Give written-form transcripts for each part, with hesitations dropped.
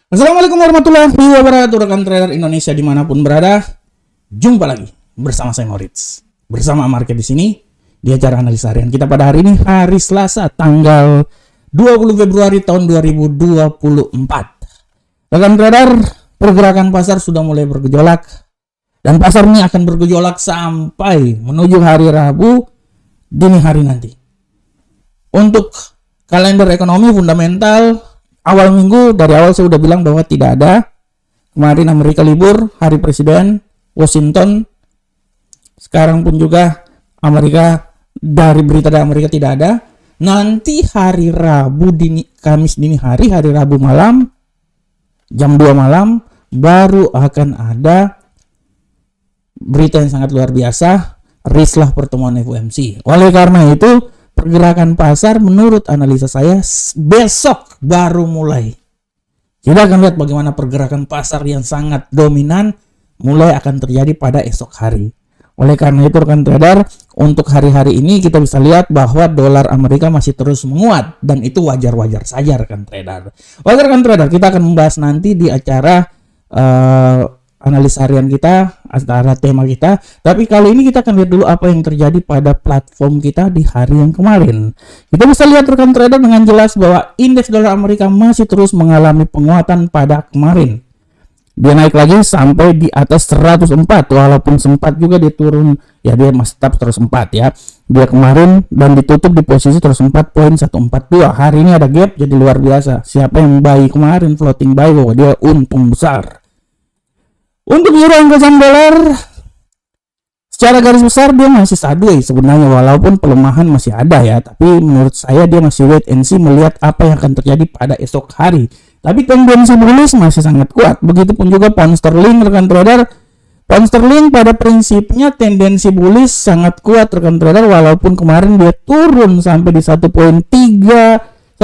Assalamualaikum warahmatullahi wabarakatuh, rekan trader Indonesia dimanapun berada. Jumpa lagi bersama saya Moritz, bersama Market di sini di acara analisa harian kita pada hari ini, hari Selasa, tanggal 20 Februari tahun 2024. Rekan trader, pergerakan pasar sudah mulai bergejolak dan pasar ini akan bergejolak sampai menuju hari Rabu dini hari nanti. Untuk kalender ekonomi fundamental awal minggu, dari awal saya udah bilang bahwa tidak ada. Kemarin Amerika libur, hari presiden, Washington. Sekarang pun juga Amerika, dari berita dari Amerika tidak ada. Nanti hari Rabu Kamis dini hari, hari Rabu malam, jam 2 malam, baru akan ada berita yang sangat luar biasa, risklah pertemuan FOMC. Oleh karena itu, pergerakan pasar menurut analisa saya besok baru mulai. Kita akan lihat bagaimana pergerakan pasar yang sangat dominan mulai akan terjadi pada esok hari. Oleh karena itu rekan trader, untuk hari-hari ini kita bisa lihat bahwa dolar Amerika masih terus menguat dan itu wajar-wajar saja rekan trader. Oke rekan trader, kita akan membahas nanti di acara analisa harian kita, antara tema kita. Tapi kali ini kita akan lihat dulu apa yang terjadi pada platform kita di hari yang kemarin. Kita bisa lihat rekan trader dengan jelas bahwa indeks dolar Amerika masih terus mengalami penguatan pada kemarin. Dia naik lagi sampai di atas 104, walaupun sempat juga dia turun, ya dia masih tetap 104 ya. Dia kemarin dan ditutup di posisi 104.142. Hari ini ada gap jadi luar biasa. Siapa yang buy kemarin floating buy, bahwa dia untung besar. Untuk euro yang saham dolar, secara garis besar dia masih sideways sebenarnya, walaupun pelemahan masih ada ya. Tapi menurut saya dia masih wait and see melihat apa yang akan terjadi pada esok hari. Tapi tendensi bullish masih sangat kuat. Begitupun juga pound sterling rekan trader. Pound sterling pada prinsipnya tendensi bullish sangat kuat rekan trader, walaupun kemarin dia turun sampai di 1.2578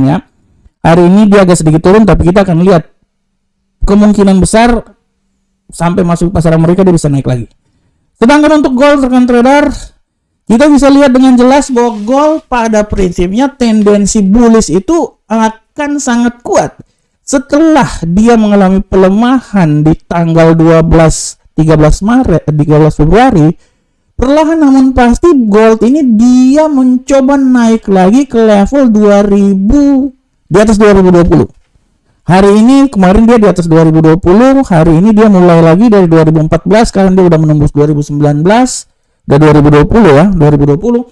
ya. Hari ini dia agak sedikit turun, tapi kita akan lihat kemungkinan besar sampai masuk pasar Amerika dia bisa naik lagi. Sedangkan untuk gold rekan trader, kita bisa lihat dengan jelas bahwa gold pada prinsipnya tendensi bullish itu akan sangat kuat. Setelah dia mengalami pelemahan di tanggal 13 Februari, perlahan namun pasti gold ini dia mencoba naik lagi ke level 2000, di atas 2020. Hari ini, kemarin dia di atas 2020, hari ini dia mulai lagi dari 2014, sekarang dia udah menembus 2019, udah 2020 ya, 2020.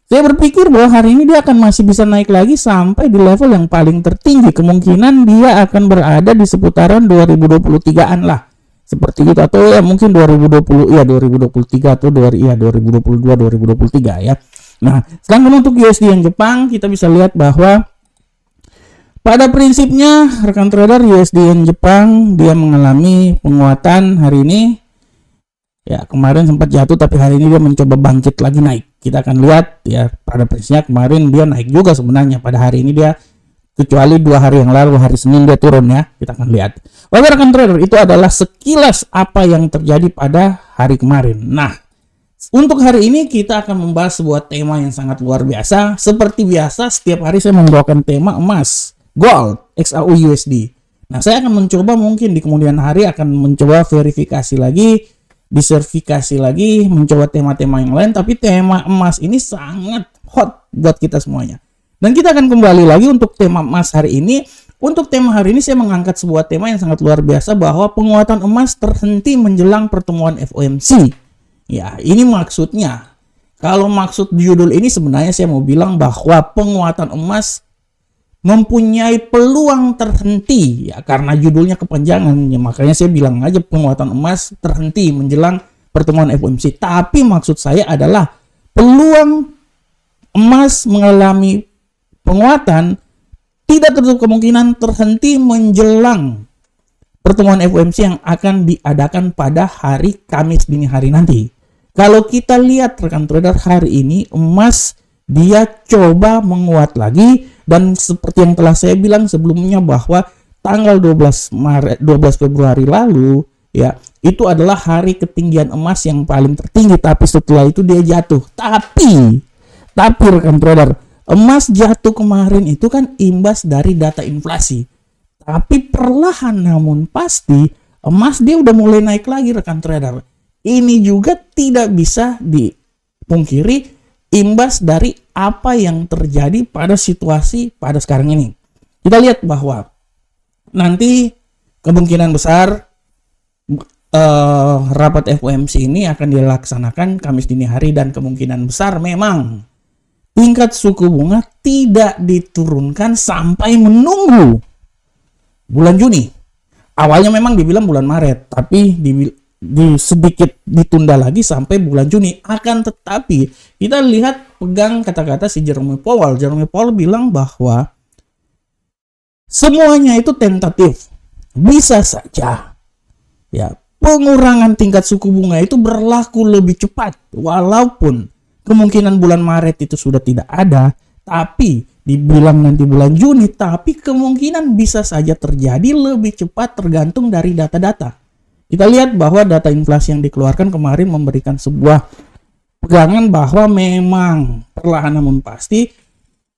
Saya berpikir bahwa hari ini dia akan masih bisa naik lagi sampai di level yang paling tertinggi. Kemungkinan dia akan berada di seputaran 2023-an lah. Seperti itu, atau ya mungkin 2020, ya 2023 atau 2022, 2023 ya. Nah, sedangkan untuk USD yang Jepang, kita bisa lihat bahwa pada prinsipnya rekan trader USD yen Jepang dia mengalami penguatan hari ini. Ya, kemarin sempat jatuh tapi hari ini dia mencoba bangkit lagi naik. Kita akan lihat ya, pada prinsipnya kemarin dia naik juga sebenarnya. Pada hari ini dia, kecuali 2 hari yang lalu, hari Senin dia turun ya. Kita akan lihat. Oke rekan trader, itu adalah sekilas apa yang terjadi pada hari kemarin. Nah, untuk hari ini kita akan membahas sebuah tema yang sangat luar biasa. Seperti biasa setiap hari saya membawakan tema emas, gold, XAU USD. Nah, saya akan mencoba mungkin di kemudian hari akan mencoba verifikasi lagi, disertifikasi lagi, mencoba tema-tema yang lain. Tapi tema emas ini sangat hot buat kita semuanya. Dan kita akan kembali lagi untuk tema emas hari ini. Untuk tema hari ini saya mengangkat sebuah tema yang sangat luar biasa, bahwa penguatan emas terhenti menjelang pertemuan FOMC. Ya, ini maksudnya. Kalau maksud judul ini sebenarnya saya mau bilang bahwa penguatan emas mempunyai peluang terhenti ya, karena judulnya kepanjangan ya, makanya saya bilang aja penguatan emas terhenti menjelang pertemuan FOMC. Tapi maksud saya adalah peluang emas mengalami penguatan tidak tertutup kemungkinan terhenti menjelang pertemuan FOMC yang akan diadakan pada hari Kamis dini hari nanti. Kalau kita lihat rekan trader, hari ini emas dia coba menguat lagi, dan seperti yang telah saya bilang sebelumnya bahwa tanggal 12 Februari lalu ya, itu adalah hari ketinggian emas yang paling tertinggi, tapi setelah itu dia jatuh. Tapi rekan trader, emas jatuh kemarin itu kan imbas dari data inflasi. Tapi perlahan namun pasti emas dia udah mulai naik lagi rekan trader. Ini juga tidak bisa dipungkiri imbas dari apa yang terjadi pada situasi pada sekarang ini. Kita lihat bahwa nanti kemungkinan besar rapat FOMC ini akan dilaksanakan Kamis dini hari dan kemungkinan besar memang tingkat suku bunga tidak diturunkan sampai menunggu bulan Juni. Awalnya memang dibilang bulan Maret, tapi sedikit ditunda lagi sampai bulan Juni. Akan tetapi kita lihat pegang kata-kata si Jerome Powell. Jerome Powell bilang bahwa semuanya itu tentatif, bisa saja ya pengurangan tingkat suku bunga itu berlaku lebih cepat, walaupun kemungkinan bulan Maret itu sudah tidak ada, tapi dibilang nanti bulan Juni, tapi kemungkinan bisa saja terjadi lebih cepat tergantung dari data-data. Kita lihat bahwa data inflasi yang dikeluarkan kemarin memberikan sebuah pegangan bahwa memang perlahan namun pasti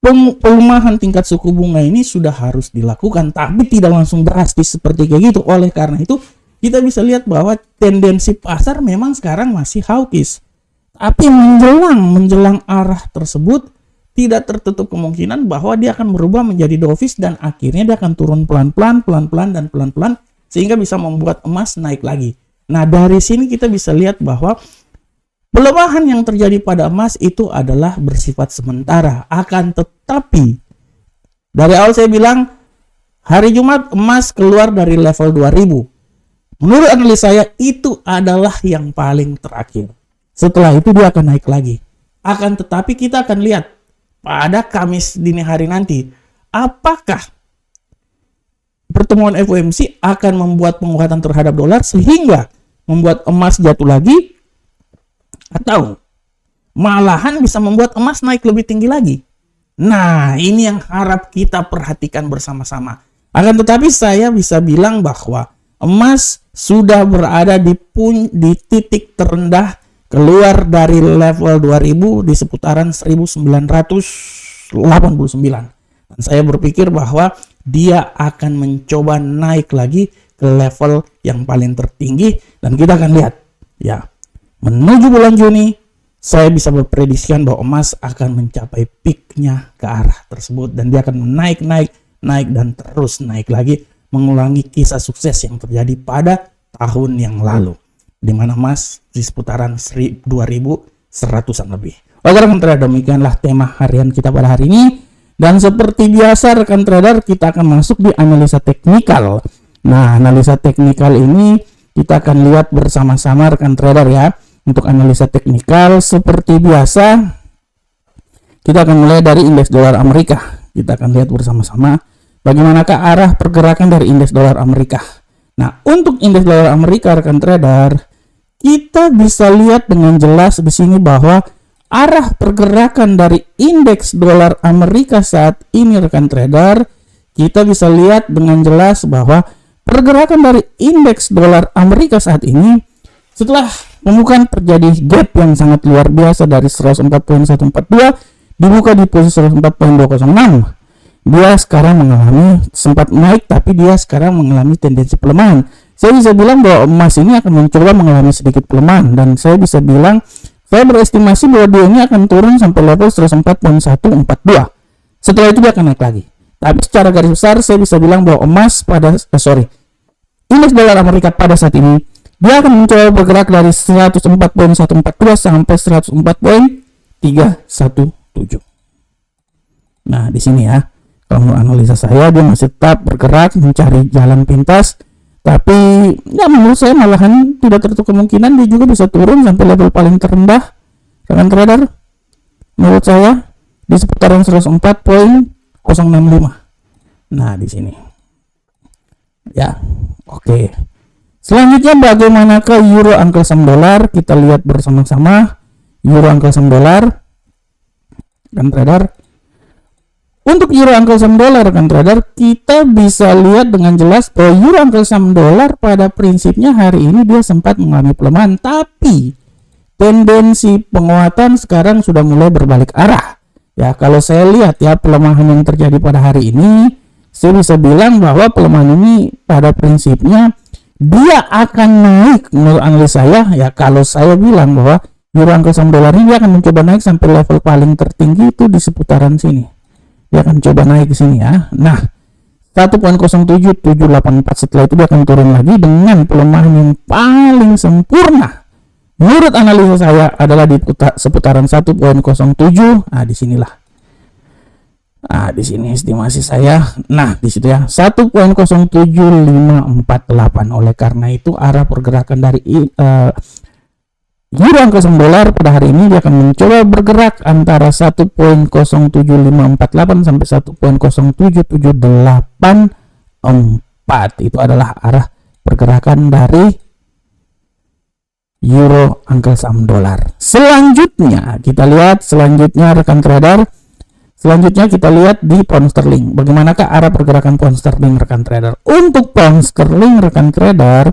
pelemahan tingkat suku bunga ini sudah harus dilakukan, tapi tidak langsung drastis seperti kayak gitu. Oleh karena itu, kita bisa lihat bahwa tendensi pasar memang sekarang masih hawkish. Tapi menjelang arah tersebut tidak tertutup kemungkinan bahwa dia akan berubah menjadi dovish dan akhirnya dia akan turun pelan-pelan sehingga bisa membuat emas naik lagi. Nah, dari sini kita bisa lihat bahwa pelemahan yang terjadi pada emas itu adalah bersifat sementara. Akan tetapi dari awal saya bilang hari Jumat emas keluar dari level 2000. Menurut analisa saya itu adalah yang paling terakhir. Setelah itu dia akan naik lagi. Akan tetapi kita akan lihat pada Kamis dini hari nanti, apakah pertemuan FOMC akan membuat penguatan terhadap dolar sehingga membuat emas jatuh lagi, atau malahan bisa membuat emas naik lebih tinggi lagi. Nah, ini yang harap kita perhatikan bersama-sama. Akan tetapi saya bisa bilang bahwa emas sudah berada di titik terendah keluar dari level 2000 di seputaran 1989. Dan saya berpikir bahwa dia akan mencoba naik lagi ke level yang paling tertinggi dan kita akan lihat ya. Menuju bulan Juni saya bisa berprediksikan bahwa emas akan mencapai peaknya ke arah tersebut dan dia akan naik dan terus naik lagi, mengulangi kisah sukses yang terjadi pada tahun yang lalu, di mana emas di seputaran 2.100-an lebih. Oke rekan trader, demikianlah tema harian kita pada hari ini. Dan seperti biasa rekan trader, kita akan masuk di analisa teknikal. Nah, analisa teknikal ini kita akan lihat bersama-sama rekan trader ya. Untuk analisa teknikal seperti biasa, kita akan mulai dari indeks dolar Amerika. Kita akan lihat bersama-sama bagaimanakah arah pergerakan dari indeks dolar Amerika. Nah, untuk indeks dolar Amerika rekan trader, kita bisa lihat dengan jelas di sini bahwa arah pergerakan dari indeks dolar Amerika saat ini rekan trader, kita bisa lihat dengan jelas bahwa pergerakan dari indeks dolar Amerika saat ini setelah pembukaan terjadi gap yang sangat luar biasa dari 104.142 dibuka di posisi 104.206. Dia sekarang mengalami sempat naik, tapi dia sekarang mengalami tendensi pelemahan. Saya bisa bilang bahwa emas ini akan mencoba mengalami sedikit pelemahan, dan saya bisa bilang saya berestimasi bahwa dia ini akan turun sampai level 104.142. Setelah itu dia akan naik lagi. Tapi secara garis besar saya bisa bilang bahwa emas indeks dolar Amerika pada saat ini dia akan mencoba bergerak dari 104.142 sampai 104.317. Nah, di sini ya, kalau analisa saya dia masih tetap bergerak mencari jalan pintas, tapi ya menurut saya malahan tidak tertutup kemungkinan dia juga bisa turun sampai level paling terendah rekan trader. Menurut saya di seputaran 104.065. Nah, di sini. Ya, oke. Selanjutnya bagaimanakah euro angka saham dolar? Kita lihat bersama-sama euro angka saham dolar rekan trader. Untuk euro angka saham dolar rekan trader, kita bisa lihat dengan jelas bahwa euro angka saham dolar pada prinsipnya hari ini dia sempat mengalami pelemahan, tapi tendensi penguatan sekarang sudah mulai berbalik arah. Ya, kalau saya lihat ya pelemahan yang terjadi pada hari ini saya bisa bilang bahwa pelemahan ini pada prinsipnya dia akan naik menurut analisa saya. Ya, kalau saya bilang bahwa euro angka saham dolar ini dia akan mencoba naik sampai level paling tertinggi itu di seputaran sini. Dia akan coba naik ke sini ya. Nah, 1.07784 setelah itu dia akan turun lagi dengan pelemahan yang paling sempurna. Menurut analisa saya adalah di seputaran 1.07. Nah, disinilah. Nah, di sini estimasi saya. Nah, di situ ya 1.07548. Oleh karena itu arah pergerakan dari euro angka saham dolar pada hari ini dia akan mencoba bergerak antara 1.07548 sampai 1.07784. Itu adalah arah pergerakan dari euro angka saham dolar. Selanjutnya kita lihat rekan trader. Selanjutnya kita lihat di pound sterling. Bagaimanakah arah pergerakan pound sterling rekan trader? Untuk pound sterling rekan trader,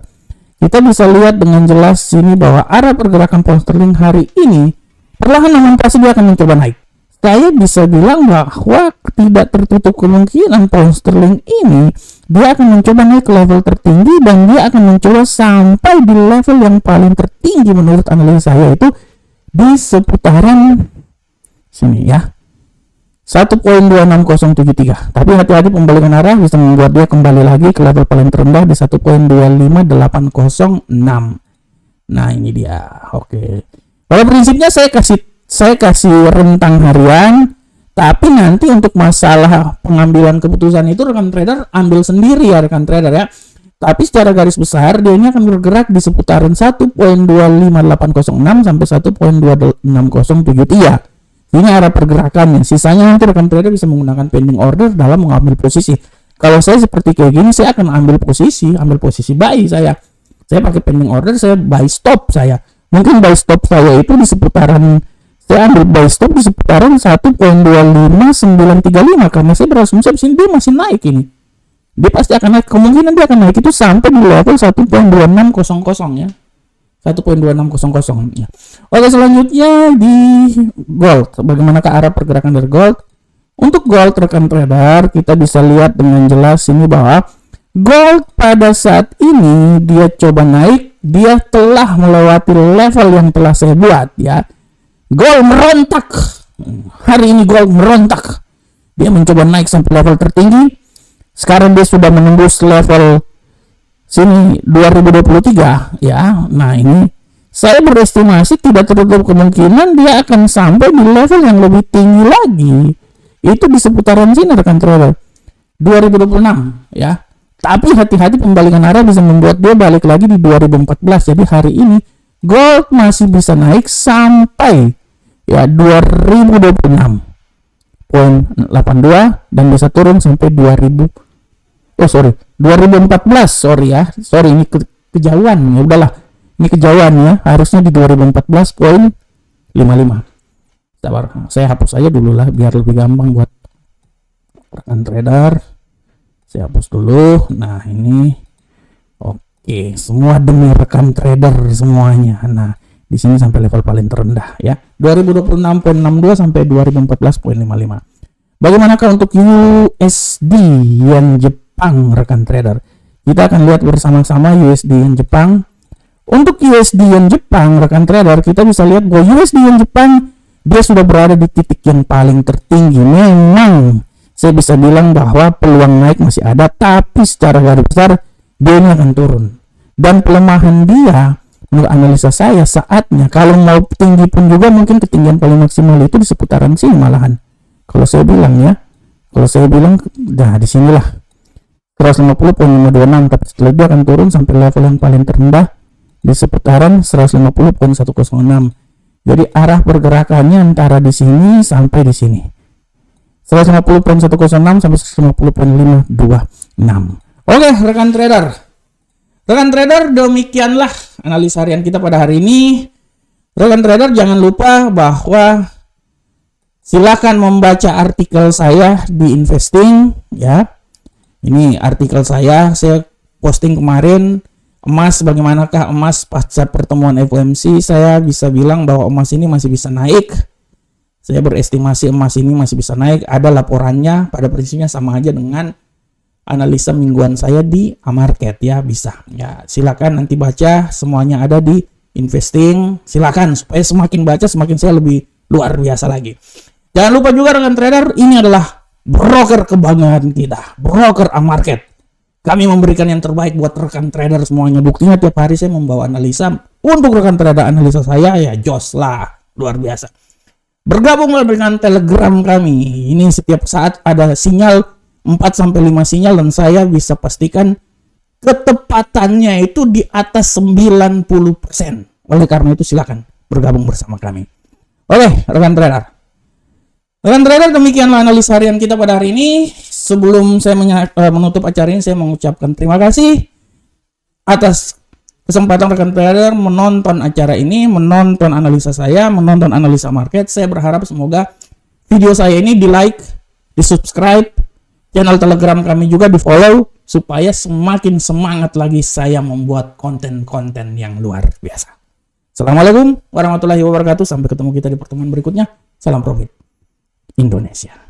kita bisa lihat dengan jelas sini bahwa arah pergerakan pound sterling hari ini perlahan namun pasti dia akan mencoba naik. Saya bisa bilang bahwa tidak tertutup kemungkinan pound sterling ini dia akan mencoba naik ke level tertinggi dan dia akan mencoba sampai di level yang paling tertinggi menurut analisa saya itu di seputaran sini ya. 1.26073. Tapi hati-hati pembalikan arah bisa membuat dia kembali lagi ke level paling terendah di 1.25806. Nah, ini dia. Oke. Pada prinsipnya saya kasih rentang harian, tapi nanti untuk masalah pengambilan keputusan itu rekan trader ambil sendiri ya rekan trader ya. Tapi secara garis besar dia ini akan bergerak di seputaran 1.25806 sampai 1.26073. Ini arah pergerakannya. Sisanya nanti rekan trader bisa menggunakan pending order dalam mengambil posisi. Kalau saya seperti kayak gini, saya akan ambil posisi buy saya. Saya pakai pending order, saya buy stop saya. Mungkin buy stop saya itu di seputaran, saya ambil buy stop di seputaran 1.25935 karena saya berasumsi di sini dia masih naik ini. Dia pasti akan naik, kemungkinan dia akan naik itu sampai di level 1.2600 ya. 1.2600 ya. Oke, selanjutnya di gold. Bagaimanakah arah pergerakan dari gold? Untuk gold rekan trader, kita bisa lihat dengan jelas ini bahwa gold pada saat ini dia coba naik, dia telah melewati level yang telah saya buat ya. Gold merontak. Hari ini gold merontak. Dia mencoba naik sampai level tertinggi. Sekarang dia sudah menembus level sini 2023 ya. Nah, ini saya berestimasi tidak tertutup kemungkinan dia akan sampai di level yang lebih tinggi lagi. Itu di seputaran sini rekan trader 2026 ya. Tapi hati-hati pembalikan arah bisa membuat dia balik lagi di 2014. Jadi hari ini gold masih bisa naik sampai ya 2026.82 dan bisa turun sampai 2014 ini kejauhan ya, udahlah ini kejauhan ya, harusnya di 2014.55. Sabar, saya hapus aja dulu lah biar lebih gampang buat rekan trader. Saya hapus dulu. Nah, ini oke, semua demi rekan trader semuanya. Nah, di sini sampai level paling terendah ya, 2026.62 sampai 2014.55. Bagaimanakah untuk USD yen Jepang rekan trader? Kita akan lihat bersama-sama USD yen Jepang. Untuk USD yen Jepang rekan trader, kita bisa lihat bahwa USD yen Jepang dia sudah berada di titik yang paling tertinggi. Memang saya bisa bilang bahwa peluang naik masih ada, tapi secara garis besar dia ini akan turun. Dan pelemahan dia menurut analisa saya saatnya kalau mau tinggi pun juga mungkin ketinggian paling maksimal itu di seputaran sini malahan. Kalau saya bilang ya, nah disinilah 150.526, tapi setelah dia akan turun sampai level yang paling terendah di seputaran 150.106. Jadi arah pergerakannya antara di sini sampai di sini. 150.106 sampai 150.526. Oke, rekan trader. Rekan trader, demikianlah analisa harian kita pada hari ini. Rekan trader, jangan lupa bahwa silakan membaca artikel saya di Investing ya. Ini artikel saya posting kemarin, emas bagaimanakah emas pasca pertemuan FOMC. Saya bisa bilang bahwa emas ini masih bisa naik. Saya berestimasi emas ini masih bisa naik. Ada laporannya, pada prinsipnya sama aja dengan analisa mingguan saya di Amarket ya, bisa. Ya, silakan nanti baca, semuanya ada di investing. Silakan supaya semakin baca semakin saya lebih luar biasa lagi. Jangan lupa juga rekan trader, ini adalah broker kebanggaan kita, broker Amarket. Kami memberikan yang terbaik buat rekan trader semuanya. Buktinya tiap hari saya membawa analisa untuk rekan trader, analisa saya ya jos lah, luar biasa. Bergabung dengan Telegram kami. Ini setiap saat ada sinyal 4-5 sinyal dan saya bisa pastikan ketepatannya itu di atas 90%. Oleh karena itu silakan bergabung bersama kami. Oke, rekan trader. Rekan trader, demikianlah analisa harian kita pada hari ini. Sebelum saya menutup acara ini, saya mengucapkan terima kasih atas kesempatan rekan trader menonton acara ini, menonton analisa saya, menonton analisa market. Saya berharap semoga video saya ini di-like, di-subscribe, channel Telegram kami juga di-follow, supaya semakin semangat lagi saya membuat konten-konten yang luar biasa. Assalamualaikum warahmatullahi wabarakatuh. Sampai ketemu kita di pertemuan berikutnya. Salam profit Indonesia.